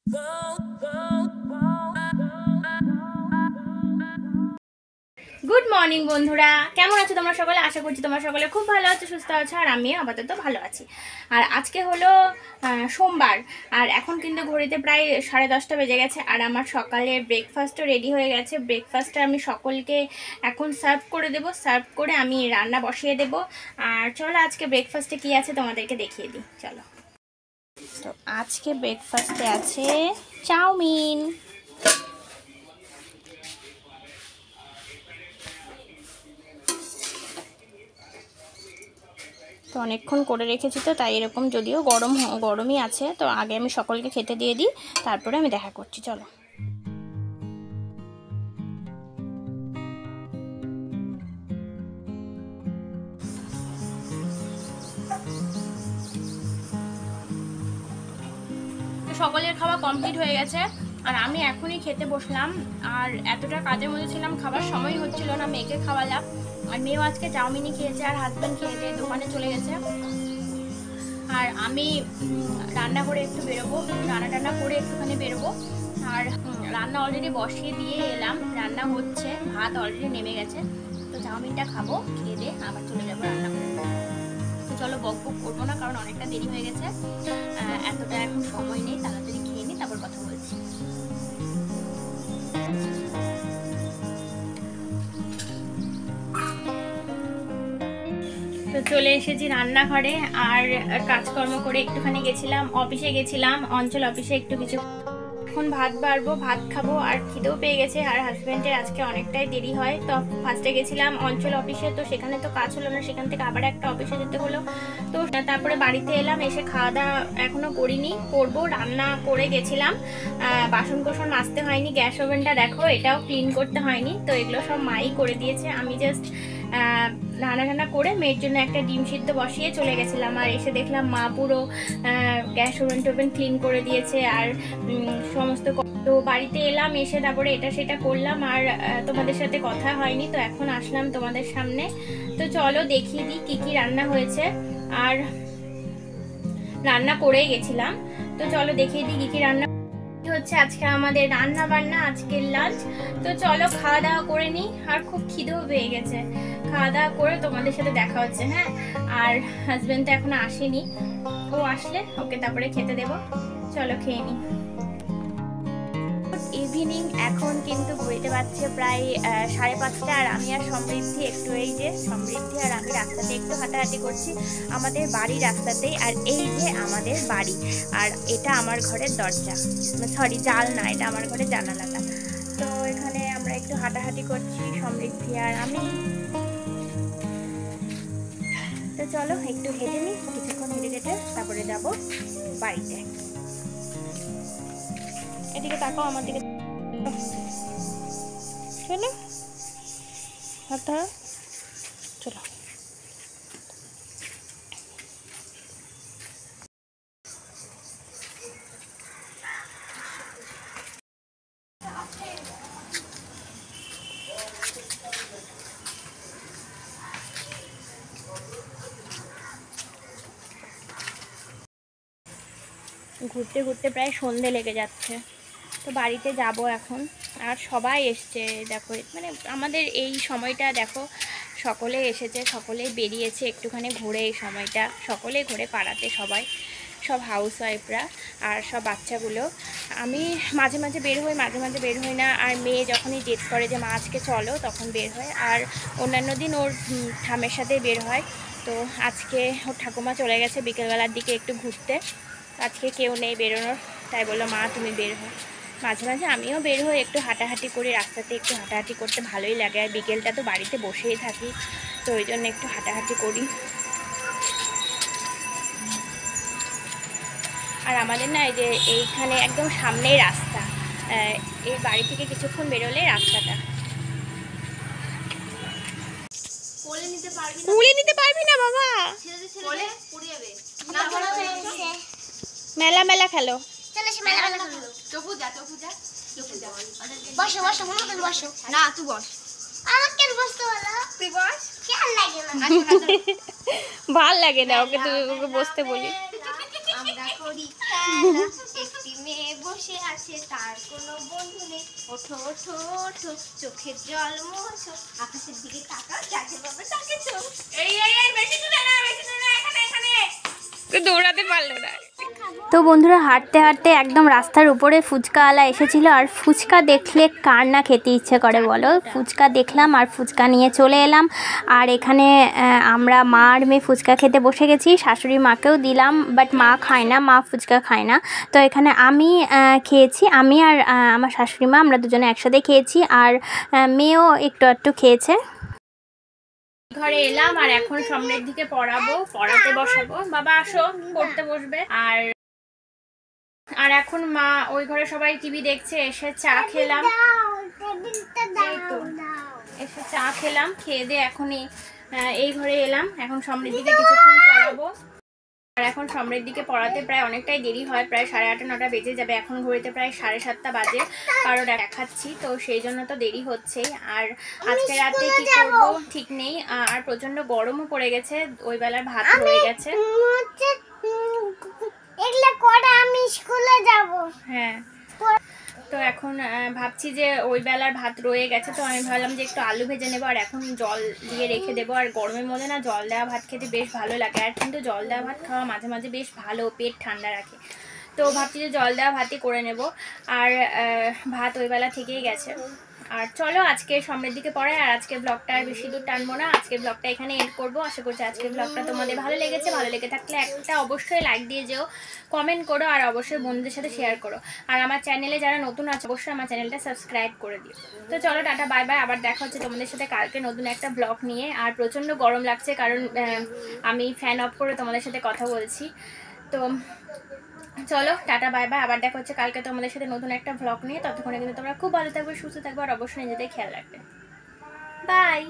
Good morning বন্ধুরা, কেমন আছো তোমরা সকলে? আশা করছি তোমরা সকলে খুব ভালো আছো, সুস্থ আছো, আর আমিও আপাতত ভালো আছি। আর আজকে হলো সোমবার, আর এখন কিন্তু ঘড়িতে প্রায় 10:30 বেজে গেছে। আর আমার সকালে ব্রেকফাস্টও রেডি হয়ে গেছে। ব্রেকফাস্টটা আমি সকলকে এখন সার্ভ করে দেবো। সার্ভ করে আমি রান্না বসিয়ে দেবো। আর চলো আজকে ব্রেকফাস্টে কী আছে তোমাদেরকে দেখিয়ে দিই। চলো, তো আজকে ব্রেকফাস্টে আছে চাউমিন। তো অনেকক্ষণ করে রেখেছি, তো তাই এরকম, যদিও গরমই আছে। তো আগে আমি সকলকে খেতে দিয়ে দিই, তারপরে আমি দেখা করছি। চলো, সকলের খাওয়া কমপ্লিট হয়ে গেছে, আর আমি এখনই খেতে বসলাম। আর এতটা কাজের মধ্যে ছিলাম, খাবার সময় হচ্ছিল না। মেয়েকে খাওয়ালাম, আর মেয়েও আজকে চাউমিনই খেয়েছে, আর হাজব্যান্ড খেয়ে দোকানে চলে গেছে। আর আমি রান্না করে একটু বেরোবো, রান্না করে একটুখানি বেরোবো। আর রান্না অলরেডি বসিয়ে দিয়ে এলাম, রান্না হচ্ছে, ভাত অলরেডি নেমে গেছে। তো চাউমিনটা খাবো, খেয়ে দিয়ে আবার চলে যাবো রান্না করে। তো চলো, বক করবো না, কারণ অনেকটা দেরি হয়ে গেছে। এতটা এখন সময় নেই, তাড়াতাড়ি খেয়ে নিই, তারপর কথা বলছি। তো চলে এসেছি রান্নাঘরে, আর কাজকর্ম করে একটুখানি গেছিলাম, অফিসে গেছিলাম, অঞ্চল অফিসে একটু কিছু। এখন ভাত বাড়বো, ভাত খাবো, আর খিদেও পেয়ে গেছে। আর হাজব্যান্ডের আজকে অনেকটাই দেরি হয়। তো ফার্স্টে গেছিলাম অঞ্চল অফিসে, তো সেখানে তো কাজ হলো না, সেখান থেকে আবার একটা অফিসে যেতে হলো। তো তারপরে বাড়িতে এলাম, এসে খাওয়া দাওয়া এখনো করিনি, করবো। রান্না করে গেছিলাম, বাসন কোসন মাজতে হয়নি। গ্যাস ওভেনটা দেখো, এটাও ক্লিন করতে হয়নি। তো এগুলো সব মাই করে দিয়েছে, আমি জাস্ট রান্না করে মেয়ের জন্য একটা ডিম সিদ্ধ বসিয়ে চলে গেছিলাম। আর এসে দেখলাম মা পুরো গ্যাস ওভেন টোভেন ক্লিন করে দিয়েছে, আর সমস্ত। তো বাড়িতে এলাম, এসে তারপরে এটা সেটা করলাম, আর তোমাদের সাথে কথা হয়নি। তো এখন আসলাম তোমাদের সামনে। তো চলো দেখিয়ে দিই কী কী রান্না হয়েছে। আর রান্না করেই গেছিলাম, তো চলো দেখিয়ে দিই কী কী রান্না হচ্ছে আজকে আমাদের রান্না বান্না, আজকের লাঞ্চ। তো চলো খাওয়া দাওয়া করে নিই, আর খুব খিদেও পেয়ে গেছে। খাওয়া দাওয়া করে তোমাদের সাথে দেখা হচ্ছে। হ্যাঁ, আর হাজবেন্ড তো এখনো আসেনি, ও আসলে ওকে তারপরে খেতে দেবো। চলো খেয়ে নিই। ইভিনিং, এখন কিন্তু ঘুরতে পারছে প্রায় 5:30, আর আমি আর সমৃদ্ধি একটু, এই যে সমৃদ্ধি আর আমি রাস্তাতে একটু হাঁটাহাঁটি করছি, আমাদের বাড়ির রাস্তাতেই। আর এই যে আমাদের বাড়ি, আর এটা আমার ঘরের দরজা, সরি জানলা, এটা আমার ঘরের জানালাটা। তো এখানে আমরা একটু হাঁটাহাঁটি করছি, সমৃদ্ধি আর আমি। তো চলো একটু হেঁটে নিই, কিছুক্ষণ হেঁটে তারপরে যাব বাড়িতে। এদিকে তাকাও, আমার দিকে চলো, হাত ধরো, চলো। ঘুরতে ঘুরতে প্রায় সন্ধে লেগে যাচ্ছে, তো বাড়িতে যাব এখন। আর সবাই এসছে, দেখো, মানে আমাদের এই সময়টা দেখো, সকলে এসেছে, সকলেই বেরিয়েছে একটুখানি ঘুরে। এই সময়টা সকলে ঘুরে পাড়াতে, সব হাউসওয়াইফরা আর সব বাচ্চাগুলো। আমি মাঝে মাঝে বের হই, মাঝে মাঝে বের হই না। আর মেয়ে যখনই জেদ করে যে মা আজকে চলো, তখন বের হয়। আর অন্যান্য দিন ওর ঠামের সাথে বের হয়। তো আজকে ওর ঠাকুমা চলে গেছে বিকেলবেলার দিকে একটু ঘুরতে, আজকে কেউ নেই বেরোনোর, তাই বললো মা তুমি বের হও। মাঝে মাঝে আমিও বের হই, একটু হাঁটাহাঁটি করি, রাস্তাতে একটু হাঁটাহাঁটি করতে ভালোই লাগে। আর বিকেলটা তো বাড়িতে বসেই থাকি, তো ওই জন্য একটু হাঁটাহাঁটি করি। আর আমাদের না, এই যে এইখানে একদম সামনেই রাস্তা, এই বাড়ি থেকে কিছুক্ষণ বেরোলে রাস্তাটা। কুড়ে নিতে পারবি না বাবা, মেলা মেলা খেলো। ভাল লাগে না, ওকে তুই ওকে বসতে বলি। বসে আছে, তার কোনো বন্ধু নেই। ওঠো ওঠো ওঠো, চোখের জল মোছো, আকাশের দিকে তাকাও, যাকে পাবে তাকে চোখ। এই এই এই বেশি দূরে না, বেশি দূরে না, এখানে এখানে। তো দৌড়াতে পারলো না। তো বন্ধুরা হাঁটতে হাঁটতে একদম রাস্তার উপরে ফুচকাওয়ালা এসেছিল, আর ফুচকা দেখলে কার না খেতে ইচ্ছে করে বলো। ফুচকা দেখলাম আর ফুচকা নিয়ে চলে এলাম। আর এখানে আমরা মা আর মেয়ে ফুচকা খেতে বসে গেছি, শাশুড়ি মাকেও দিলাম, বাট মা খায় না, মা ফুচকা খায় না। তো এখানে আমি খেয়েছি, আমি আর আমার শাশুড়ি মা আমরা দুজনে একসাথে খেয়েছি, আর মেয়েও একটু একটু খেয়েছে। ঘরে এলাম আর এখন সমৃদ্ধিকে পড়াতে বসাবো। বাবা আসো, পড়তে বসবে। আর এখন মা ওই ঘরে সবাই টিভি দেখছে, এসে চা খেলাম, এসে চা খেলাম, খেয়ে দিয়ে এখনই এই ঘরে এলাম। এখন সমৃদ্ধিকে কিছুক্ষণ পড়াবো। আর এখন সমৃদ্ধিকে পড়াতে প্রায় অনেকটাই দেরি হয়, প্রায় 8:30 9টা বেজে যাবে। এখন ঘড়িতে প্রায় 7:30 বাজে, কারণ দেখাচ্ছি তো সেই জন্য তো দেরি হচ্ছেই। আর আজকে রাতে কি করবো ঠিক নেই, আর প্রচন্ড গরমও পড়ে গেছে, ওই বেলার ভাত হয়ে গেছে। আমি স্কুলে যাব। হ্যাঁ, তো এখন ভাবছি যে ওই বেলার ভাত রয়ে গেছে, তো আমি ভাবলাম যে একটু আলু ভেজে নেবো আর এখন জল দিয়ে রেখে দেবো। আর গরমের মধ্যে না জল দেওয়া ভাত খেতে বেশ ভালো লাগে, আর কিন্তু জল দেওয়া ভাত খাওয়া মাঝে মাঝে বেশ ভালো, পেট ঠান্ডা রাখে। তো ভাবছি যে জল দেওয়া ভাতই করে নেব। আর ভাত ওই বেলা থেকেই গেছে। আর চলো আজকে সমৃদ্ধিকে পড়াই, আর আজকের ব্লগটা আর বেশি দূর টানবো না, আজকের ব্লগটা এখানে এন্ড করবো। আশা করছি আজকের ব্লগটা তোমাদের ভালো লেগেছে। ভালো লেগে থাকলে একটা অবশ্যই লাইক দিয়ে যেও, কমেন্ট করো, আর অবশ্যই বন্ধুদের সাথে শেয়ার করো। আর আমার চ্যানেলে যারা নতুন আছে অবশ্যই আমার চ্যানেলটা সাবস্ক্রাইব করে দিও। তো চলো টাটা বাই বাই, আবার দেখা হচ্ছে তোমাদের সাথে কালকে নতুন একটা ব্লগ নিয়ে। আর প্রচণ্ড গরম লাগছে, কারণ আমি ফ্যান অফ করে তোমাদের সাথে কথা বলছি। তো চলো টাটা বাই বাই, আবার দেখা হচ্ছে কালকে তোমাদের সাথে নতুন একটা ব্লগ নিয়ে। ততক্ষণে কিন্তু তোমরা খুব ভালো থাকবে, সুস্থ থাকবে, আর অবশ্যই নিজেদের খেয়াল রাখবে। বাই।